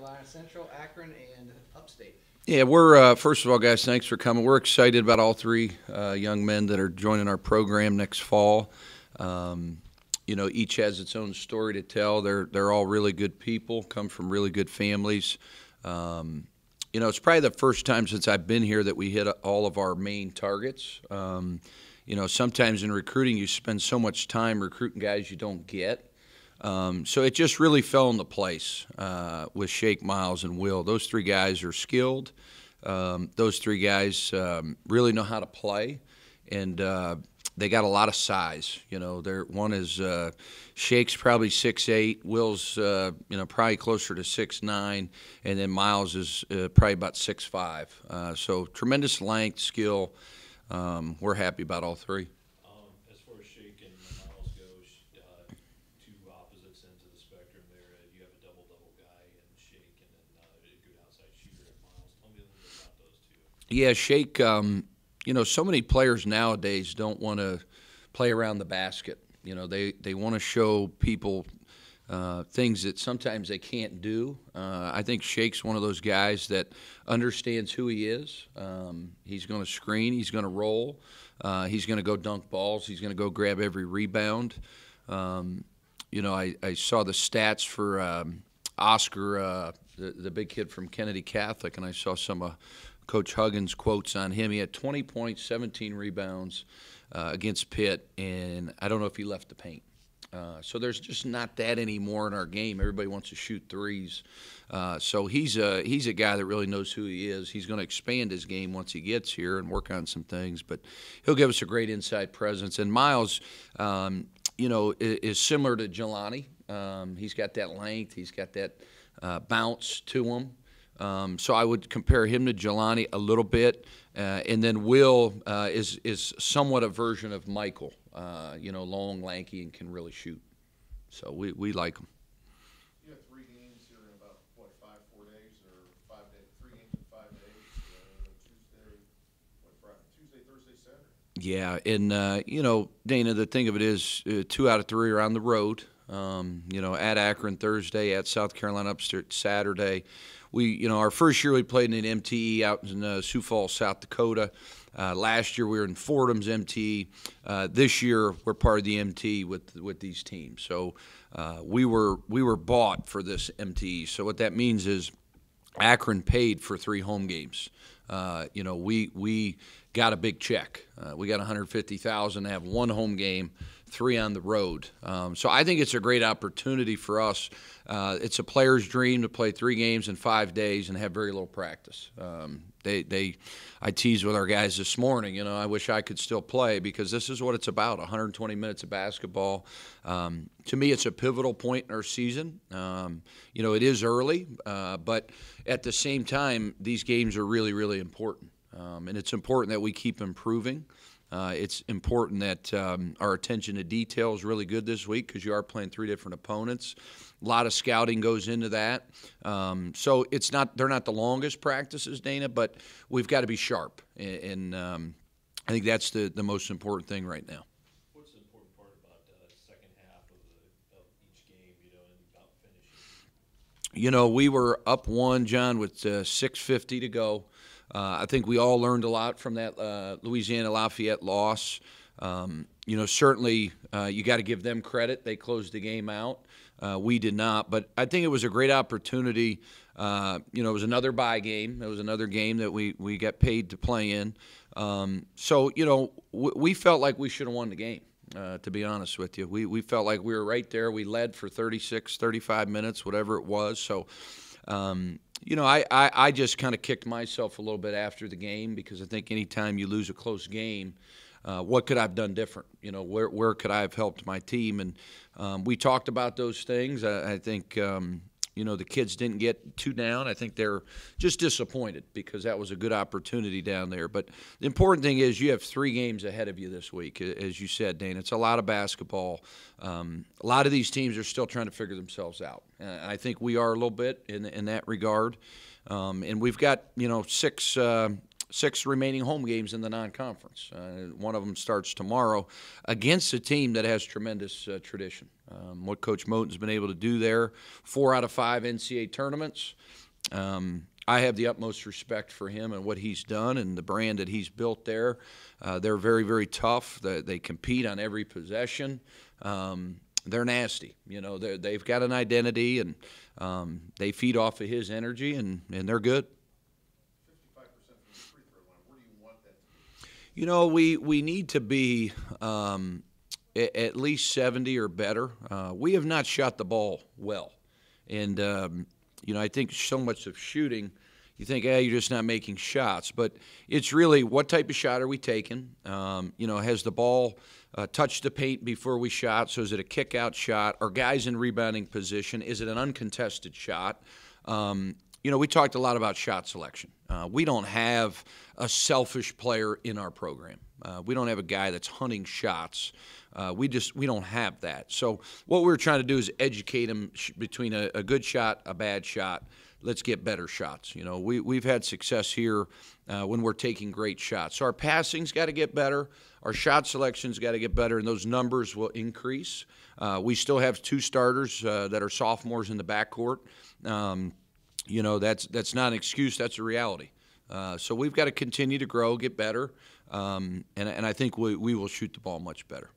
Carolina Central, Akron, and Upstate. Yeah, we're first of all, guys, thanks for coming. We're excited about all three young men that are joining our program next fall. Each has its own story to tell. They're all really good people, come from really good families. It's probably the first time since I've been here that we hit all of our main targets. Sometimes in recruiting you spend so much time recruiting guys you don't get. So it just really fell into place with Shake, Miles, and Will. Those three guys are skilled. Those three guys really know how to play, and they got a lot of size. One is Shake's probably 6'8", Will's probably closer to 6'9", and then Miles is probably about 6'5". So tremendous length, skill. We're happy about all three. As far as Shake and Miles goes, two opposites ends of the spectrum there. You have a double-double guy in Shake and then a good outside shooter at Miles. Tell me a little bit about those two. Yeah, Shake, so many players nowadays don't want to play around the basket. They want to show people things that sometimes they can't do. I think Shake's one of those guys that understands who he is. He's going to screen. He's going to roll. He's going to go dunk balls. He's going to go grab every rebound. I saw the stats for Oscar, the big kid from Kennedy Catholic, and I saw some Coach Huggins' quotes on him. He had 20 points, 17 rebounds against Pitt, and I don't know if he left the paint. So there's just not that anymore in our game. Everybody wants to shoot threes. So he's a guy that really knows who he is. He's going to expand his game once he gets here and work on some things. But he'll give us a great inside presence. And Miles, is similar to Jelani. He's got that length. He's got that bounce to him. So I would compare him to Jelani a little bit. And then Will is somewhat a version of Michael. Long, lanky, and can really shoot. So we like him. You have 3 games here in about, 4 days, or 5 days, 3 games in 5 days, Tuesday, Thursday, Saturday. Yeah, and, Dana, the thing of it is 2 out of 3 are on the road. At Akron Thursday, at South Carolina Upstate Saturday. Our first year we played in an MTE out in Sioux Falls, South Dakota. Last year we were in Fordham's MTE. This year we're part of the MTE with these teams. So we were bought for this MTE. So what that means is Akron paid for 3 home games. We got a big check. We got $150,000 to have 1 home game, 3 on the road. So I think it's a great opportunity for us. It's a player's dream to play 3 games in 5 days and have very little practice. I teased with our guys this morning, I wish I could still play because this is what it's about, 120 minutes of basketball. To me, it's a pivotal point in our season. It is early, but at the same time, these games are really, really important. And it's important that we keep improving. It's important that our attention to detail is really good this week because you are playing 3 different opponents. A lot of scouting goes into that. So they're not the longest practices, Dana, but we've got to be sharp. And I think that's the most important thing right now. What's the important part about the second half of each game, and about finishing? We were up 1, John, with 6:50 to go. I think we all learned a lot from that Louisiana Lafayette loss. Certainly you got to give them credit. They closed the game out. We did not. But I think it was a great opportunity. It was another bye game. It was another game that we got paid to play in. We felt like we should have won the game, to be honest with you. We felt like we were right there. We led for 36, 35 minutes, whatever it was. So, I just kind of kicked myself a little bit after the game because I think anytime you lose a close game, what could I have done different? Where could I have helped my team? And we talked about those things. I think, the kids didn't get too down. I think they're just disappointed because that was a good opportunity down there. But the important thing is you have 3 games ahead of you this week, as you said, Dane. It's a lot of basketball. A lot of these teams are still trying to figure themselves out. And I think we are a little bit in that regard. And we've got, 6 6 remaining home games in the non-conference. One of them starts tomorrow against a team that has tremendous tradition. What Coach Moten's been able to do there, 4 out of 5 NCAA tournaments. I have the utmost respect for him and what he's done and the brand that he's built there. They're very, very tough. They compete on every possession. They're nasty. You know, they've got an identity, and they feed off of his energy, and they're good. 55% from the free throw line, where do you want that to be? You know, we need to be at least 70 or better. We have not shot the ball well. And, you know, I think so much of shooting, you think, you're just not making shots. But it's really what type of shot are we taking? You know, has the ball touched the paint before we shot? So is it a kick-out shot? Are guys in rebounding position? Is it an uncontested shot? You know, we talked a lot about shot selection. We don't have a selfish player in our program. We don't have a guy that's hunting shots. We don't have that. So what we're trying to do is educate him between a good shot, a bad shot. Let's get better shots. You know, we've had success here when we're taking great shots. So our passing's got to get better. Our shot selection's got to get better, and those numbers will increase. We still have 2 starters that are sophomores in the backcourt. You know, that's not an excuse. That's a reality. So we've got to continue to grow, get better, and I think we will shoot the ball much better.